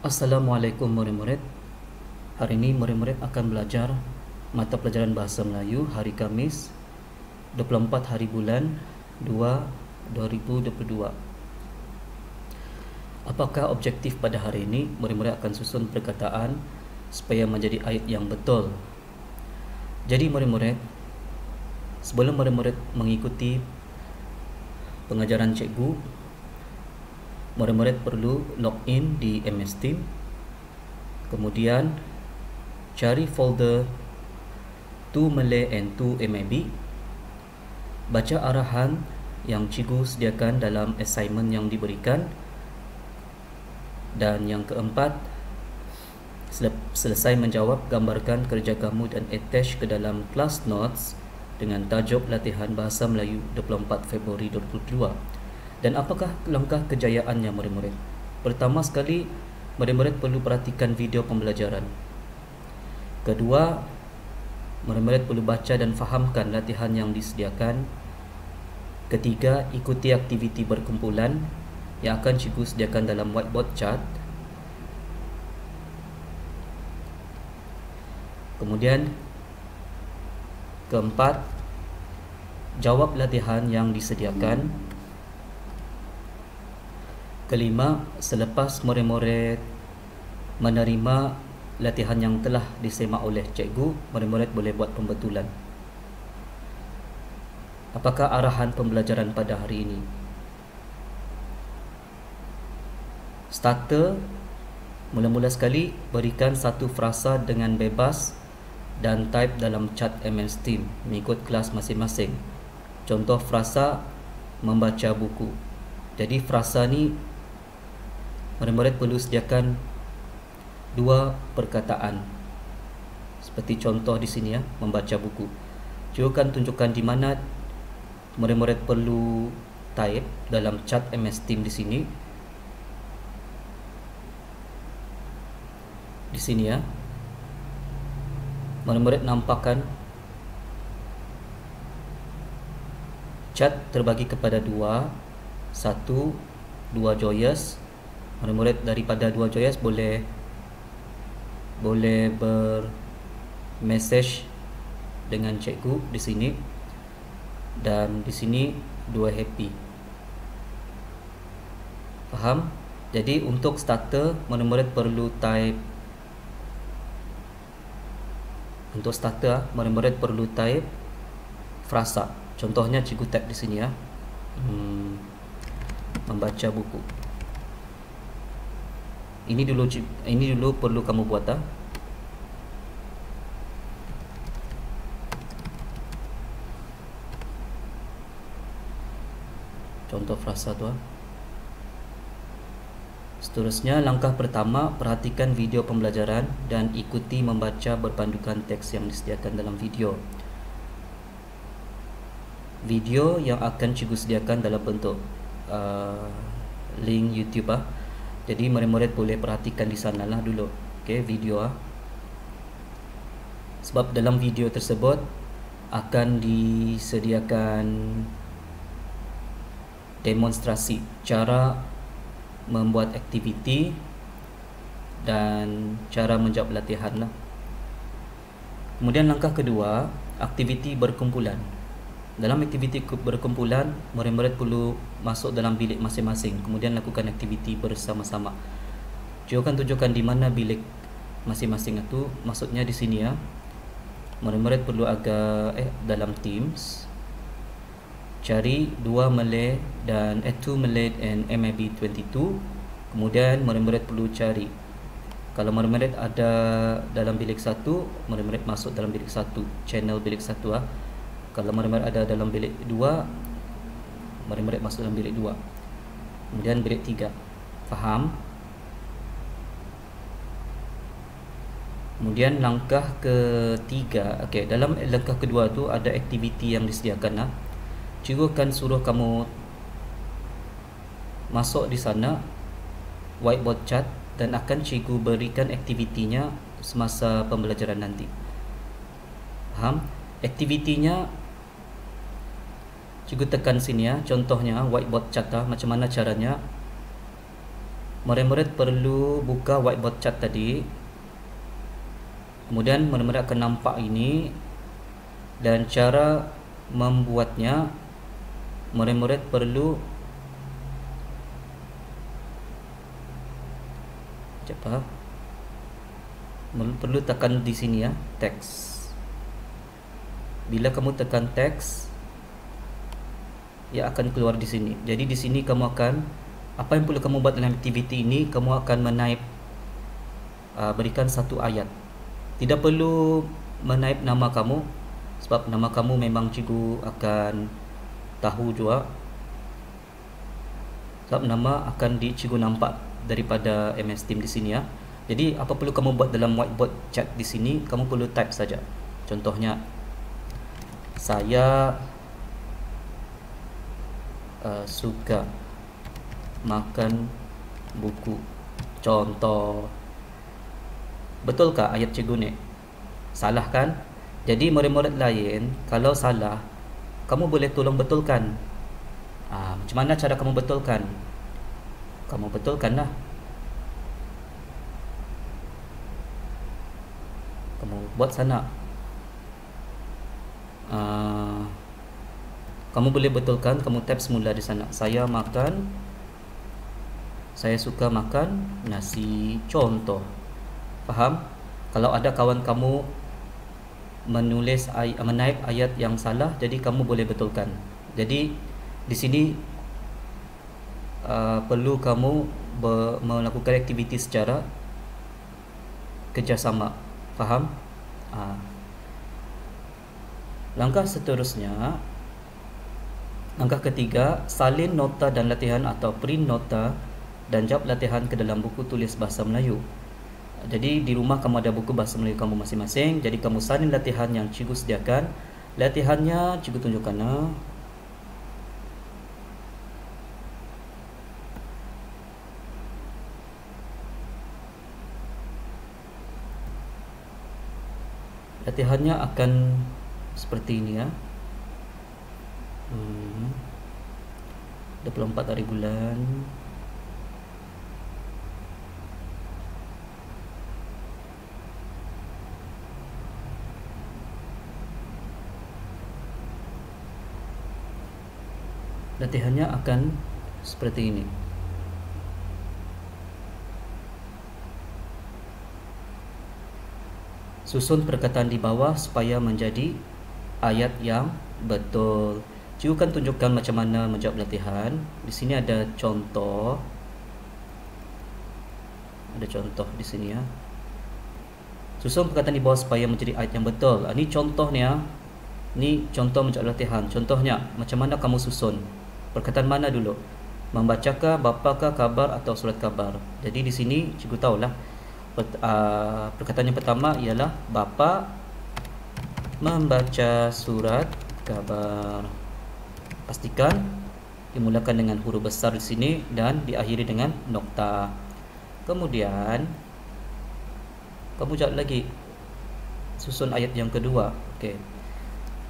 Assalamualaikum murid-murid. Hari ini murid-murid akan belajar mata pelajaran Bahasa Melayu hari Khamis 24 hari bulan 2 2022. Apakah objektif pada hari ini? Murid-murid akan susun perkataan supaya menjadi ayat yang betul. Jadi murid-murid, sebelum murid-murid mengikuti pengajaran cikgu, murid-murid perlu login di MS Team. Kemudian cari folder To Malay and To MAB. Baca arahan yang cikgu sediakan dalam assignment yang diberikan. Dan yang keempat, selesai menjawab, gambarkan kerja kamu dan attach ke dalam class notes dengan tajuk latihan Bahasa Melayu 24 Februari 2022. Dan apakah langkah kejayaannya murid-murid? Pertama sekali, murid-murid perlu perhatikan video pembelajaran. Kedua, murid-murid perlu baca dan fahamkan latihan yang disediakan. Ketiga, ikuti aktiviti berkumpulan yang akan cikgu sediakan dalam whiteboard chart. Kemudian keempat, jawab latihan yang disediakan. Kelima, selepas murid-murid menerima latihan yang telah disemak oleh cikgu, murid-murid boleh buat pembetulan. Apakah arahan pembelajaran pada hari ini? Starter, mula-mula sekali berikan satu frasa dengan bebas dan type dalam chat MS Team mengikut kelas masing-masing. Contoh frasa, membaca buku. Jadi frasa ni murid-murid perlu sediakan dua perkataan. Seperti contoh di sini ya, membaca buku. Cikgu akan tunjukkan di mana murid-murid perlu type dalam chat MS Team di sini. Di sini ya. Murid-murid nampakkan chat terbagi kepada dua. Satu, dua joyous. Murid-murid daripada dua joyous boleh bermesej dengan cikgu di sini, dan di sini dua happy. Faham? Jadi untuk starter, murid-murid perlu type. Untuk starter, murid-murid perlu type frasa. Contohnya cikgu type di sini ya. Membaca buku. Ini dulu perlu kamu buat ah. Contoh frasa tu ah. Seterusnya, langkah pertama, perhatikan video pembelajaran dan ikuti membaca berpandukan teks yang disediakan dalam video. Video yang akan cikgu sediakan dalam bentuk link YouTube ah. Jadi murid-murid boleh perhatikan di sana lah dulu. Okey, video ah. Sebab dalam video tersebut akan disediakan demonstrasi cara membuat aktiviti dan cara menjawab latihan lah. Kemudian langkah kedua, aktiviti berkumpulan. Dalam aktiviti berkumpulan, murid-murid perlu masuk dalam bilik masing-masing, kemudian lakukan aktiviti bersama-sama. Cikgu akan tunjukkan di mana bilik masing-masing itu. Maksudnya di sini ya. Murid-murid perlu agak dalam Teams. Cari 2 Malay dan 2 Malay and MAB 22. Kemudian murid-murid perlu cari. Kalau murid-murid ada dalam bilik 1, murid-murid masuk dalam bilik 1, channel bilik 1 ah. Kalau murid-murid ada dalam bilik 2, murid-murid masuk dalam bilik 2. Kemudian bilik 3. Faham? Kemudian langkah ketiga, okey, dalam langkah kedua tu ada aktiviti yang disediakan lah. Cikgu akan suruh kamu masuk di sana whiteboard chat dan akan cikgu berikan aktivitinya semasa pembelajaran nanti. Faham? Aktivitinya cikgu tekan sini ya. Contohnya whiteboard chat, macam mana caranya? murid-murid perlu buka whiteboard chart tadi. Kemudian murid-murid akan nampak ini, dan cara membuatnya murid-murid perlu perlu tekan di sini ya, teks. Bila kamu tekan teks, ia akan keluar di sini. Jadi di sini kamu akan, apa yang perlu kamu buat dalam aktiviti ini, kamu akan menaip berikan satu ayat. Tidak perlu menaip nama kamu, sebab nama kamu memang cikgu akan tahu juga, sebab nama akan cikgu nampak daripada MS Team di sini ya. Jadi apa perlu kamu buat dalam whiteboard chat di sini, kamu perlu type saja. Contohnya, saya suka makan buku. Contoh. Betulkah ayat cikgu ni? Salah kan? Jadi murid-murid lain kalau salah, kamu boleh tolong betulkan. Macam mana cara kamu betulkan? Kamu betulkanlah. Kamu buat sana. Kamu boleh betulkan, kamu type semula di sana. Saya suka makan nasi. Contoh. Faham? Kalau ada kawan kamu menaip ayat yang salah, jadi kamu boleh betulkan. Jadi di sini perlu kamu melakukan aktiviti secara kerjasama. Faham? Langkah seterusnya, langkah ketiga, salin nota dan latihan atau print nota dan jawab latihan ke dalam buku tulis bahasa Melayu. Jadi di rumah kamu ada buku bahasa Melayu kamu masing-masing. Jadi kamu salin latihan yang cikgu sediakan. Latihannya cikgu tunjukkan. Latihannya akan seperti ini ya. 24 hari bulan. Latihannya akan seperti ini. Susun perkataan di bawah supaya menjadi ayat yang betul. Cikgu akan tunjukkan macam mana menjawab latihan. Di sini ada contoh. Ada contoh di sini ya. Susun perkataan di bawah supaya menjadi ayat yang betul. Ini contohnya. Ini contoh menjawab latihan. Contohnya, macam mana kamu susun? Perkataan mana dulu? Membacakah, bapakah, kabar atau surat kabar? Jadi di sini cikgu tahulah. Perkataan yang pertama ialah bapa membaca surat kabar. Pastikan dimulakan dengan huruf besar di sini dan diakhiri dengan nokta. Kemudian kamu jawab lagi. Susun ayat yang kedua. Okey.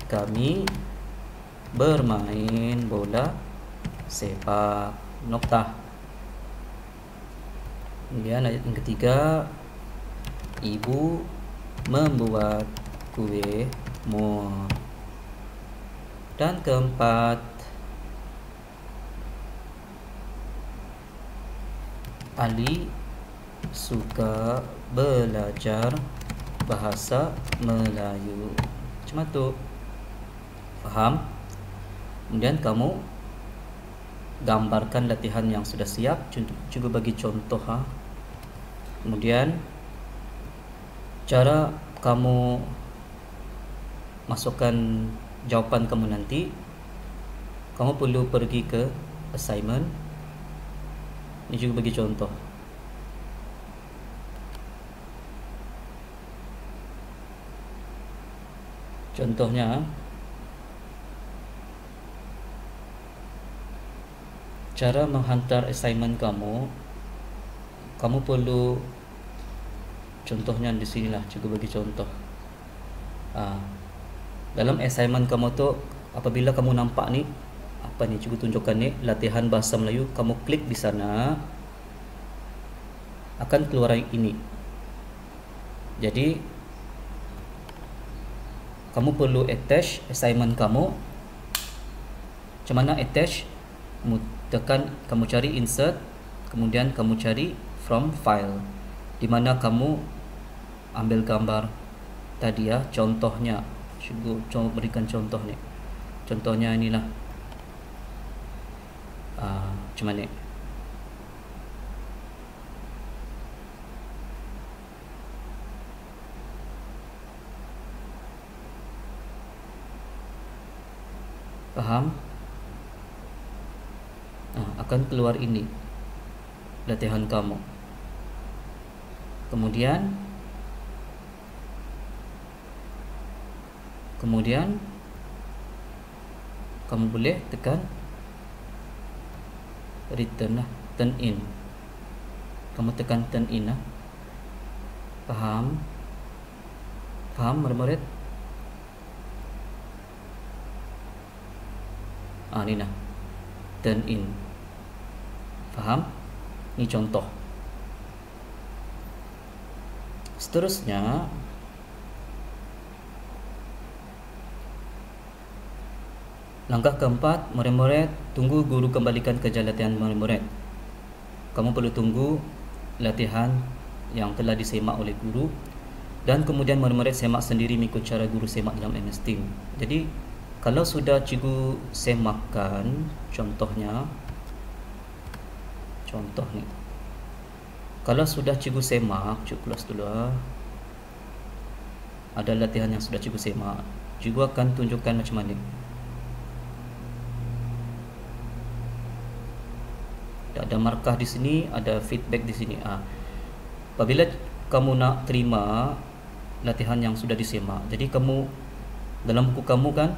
Kami bermain bola sepak. Nokta. Kemudian ayat yang ketiga, ibu membuat kue muah. Dan keempat, Ali suka belajar bahasa Melayu. Macam tu. Faham? Kemudian kamu gambarkan latihan yang sudah siap. Cikgu bagi contoh. Kemudian cara kamu masukkan jawapan kamu nanti, kamu perlu pergi ke assignment. Ini juga bagi contoh. Contohnya, cara menghantar assignment kamu, kamu perlu, contohnya di sinilah cikgu bagi contoh. Dalam assignment kamu tu, apabila kamu nampak ni, apa ni cikgu tunjukkan ni, latihan bahasa Melayu, kamu klik di sana. akan keluar ini. Jadi kamu perlu attach assignment kamu. Macam mana attach? Kamu tekan, kamu cari insert, kemudian kamu cari from file, di mana kamu ambil gambar tadi ya, contohnya. Coba berikan contoh ni. Contohnya inilah. Macam mana? Faham? Akan keluar ini latihan kamu. Kemudian kamu boleh tekan return lah, turn in. Kamu tekan turn in lah. Faham? Faham murid-murid? Ni nah, turn in. Faham? Ni contoh. Seterusnya, langkah keempat, murid-murid tunggu guru kembalikan kerja latihan murid-murid. Kamu perlu tunggu latihan yang telah disemak oleh guru, dan kemudian murid-murid semak sendiri mengikut cara guru semak dalam MS Team. Jadi kalau sudah cikgu semakkan, contohnya, contoh ni. Kalau sudah cikgu semak, cikgu close dulu lah. Ada latihan yang sudah cikgu semak, cikgu akan tunjukkan macam mana. Ada markah di sini, ada feedback di sini. Apabila kamu nak terima latihan yang sudah disemak, jadi kamu dalam buku kamu kan,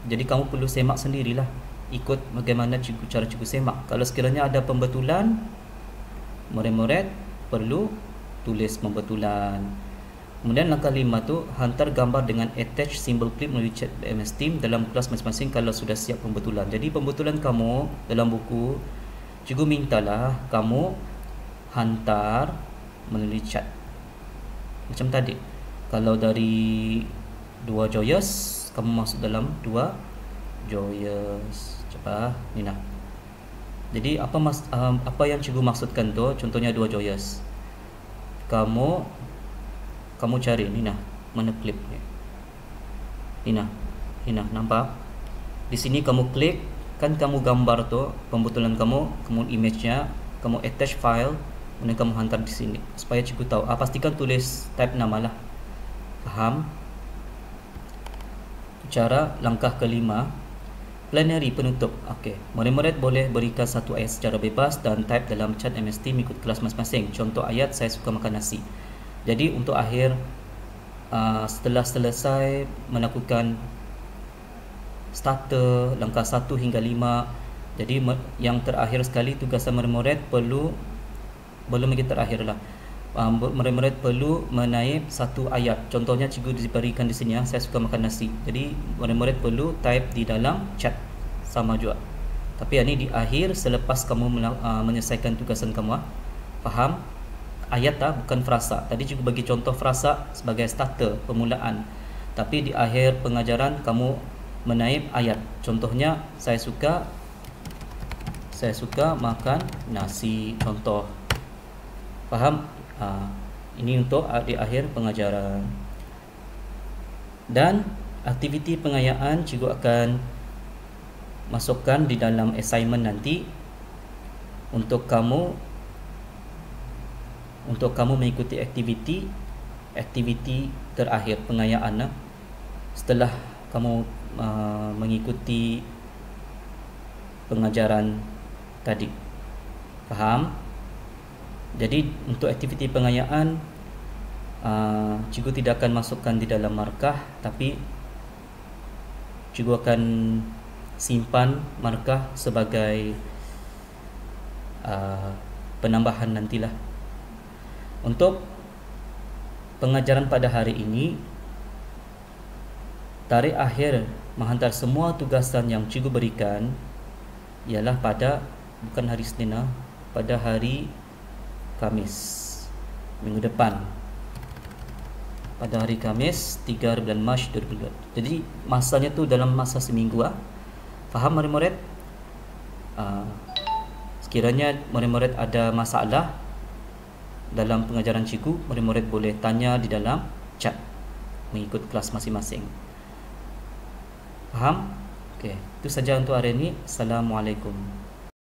jadi kamu perlu semak sendirilah, ikut bagaimana cara cikgu semak. Kalau sekiranya ada pembetulan, murid-murid perlu tulis pembetulan. Kemudian langkah 5 tu, hantar gambar dengan attach symbol clip melalui chat MS Team dalam kelas masing-masing kalau sudah siap pembetulan. Jadi pembetulan kamu dalam buku, cikgu mintalah kamu hantar melalui chat. Macam tadi, kalau dari 2 Joyous, kamu masuk dalam 2 Joyous. Coba ni nah. Jadi apa yang cikgu maksudkan tu, contohnya 2 Joyous. Kamu cari ni nah, mana klip ni. Ni nah, nampak? Di sini kamu klik, kan kamu gambar tu pembetulan kamu, kemudian image-nya, kamu attach file, kemudian kamu hantar di sini supaya cikgu tahu. Pastikan tulis type nama lah. Faham? Cara langkah kelima, plenary penutup. Okey, murid-murid boleh berikan satu ayat secara bebas dan type dalam chat MS Team ikut kelas masing-masing. Contoh ayat, saya suka makan nasi. Jadi untuk akhir, setelah selesai melakukan starter langkah 1 hingga 5, jadi yang terakhir sekali tugasan murid-murid perlu, belum lagi terakhir lah, murid-murid perlu menaip satu ayat. Contohnya cikgu diberikan di sini, saya suka makan nasi. Jadi murid-murid perlu type di dalam chat sama juga. Tapi ini di akhir selepas kamu menyelesaikan tugasan kamu. Faham? Ayat bukan frasa. Tadi cikgu bagi contoh frasa sebagai starter, permulaan. Tapi di akhir pengajaran kamu menaip ayat. Contohnya, saya suka makan nasi, contoh. Faham? Ini untuk di akhir pengajaran. Dan aktiviti pengayaan cikgu akan masukkan di dalam assignment nanti untuk kamu mengikuti aktiviti terakhir pengayaan setelah kamu mengikuti pengajaran tadi. Faham? Jadi untuk aktiviti pengayaan, cikgu tidak akan masukkan di dalam markah, tapi cikgu akan simpan markah sebagai penambahan nantilah. Untuk pengajaran pada hari ini, tarikh akhir menghantar semua tugasan yang cikgu berikan ialah pada, bukan hari Isnin, pada hari Khamis. minggu depan, pada hari Khamis 3 bulan Mac 2022. Jadi masanya tu dalam masa seminggu ah. Faham murid-murid? Sekiranya murid-murid ada masalah dalam pengajaran cikgu, murid-murid boleh tanya di dalam chat mengikut kelas masing-masing. Faham? Okey, itu saja untuk hari ini. Assalamualaikum.